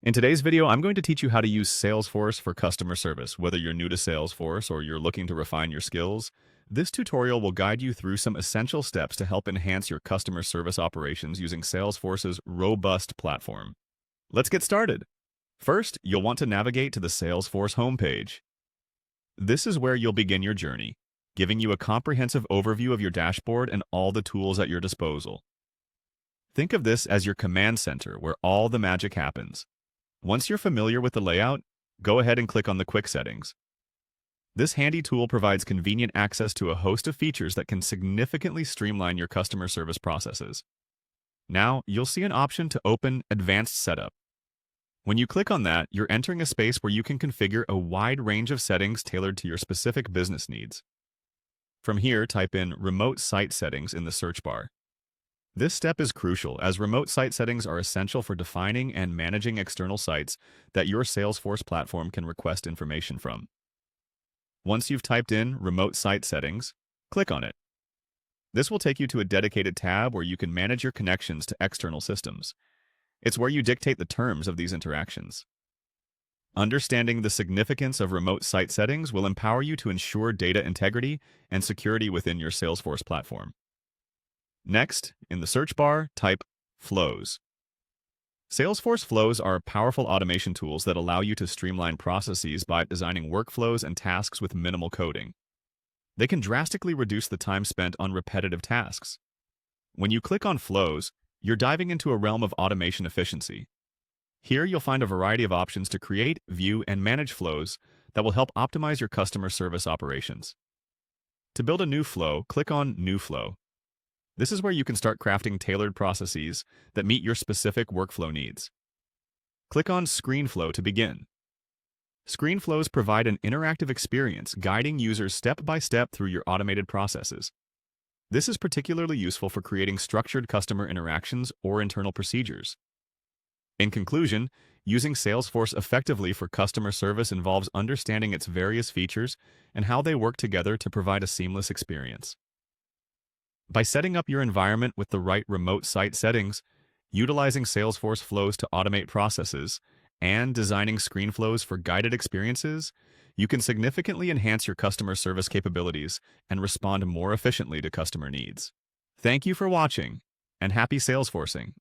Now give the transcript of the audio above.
In today's video, I'm going to teach you how to use Salesforce for customer service. Whether you're new to Salesforce or you're looking to refine your skills, this tutorial will guide you through some essential steps to help enhance your customer service operations using Salesforce's robust platform. Let's get started. First, you'll want to navigate to the Salesforce homepage. This is where you'll begin your journey, giving you a comprehensive overview of your dashboard and all the tools at your disposal. Think of this as your command center where all the magic happens. Once you're familiar with the layout, go ahead and click on the Quick Settings. This handy tool provides convenient access to a host of features that can significantly streamline your customer service processes. Now, you'll see an option to open Advanced Setup. When you click on that, you're entering a space where you can configure a wide range of settings tailored to your specific business needs. From here, type in Remote Site Settings in the search bar. This step is crucial as remote site settings are essential for defining and managing external sites that your Salesforce platform can request information from. Once you've typed in Remote Site Settings, click on it. This will take you to a dedicated tab where you can manage your connections to external systems. It's where you dictate the terms of these interactions. Understanding the significance of remote site settings will empower you to ensure data integrity and security within your Salesforce platform. Next, in the search bar, type Flows. Salesforce Flows are powerful automation tools that allow you to streamline processes by designing workflows and tasks with minimal coding. They can drastically reduce the time spent on repetitive tasks. When you click on Flows, you're diving into a realm of automation efficiency. Here you'll find a variety of options to create, view, and manage flows that will help optimize your customer service operations. To build a new flow, click on New Flow. This is where you can start crafting tailored processes that meet your specific workflow needs. Click on ScreenFlow to begin. ScreenFlows provide an interactive experience guiding users step by step through your automated processes. This is particularly useful for creating structured customer interactions or internal procedures. In conclusion, using Salesforce effectively for customer service involves understanding its various features and how they work together to provide a seamless experience. By setting up your environment with the right remote site settings, utilizing Salesforce flows to automate processes, and designing ScreenFlows for guided experiences, you can significantly enhance your customer service capabilities and respond more efficiently to customer needs. Thank you for watching, and happy Salesforcing!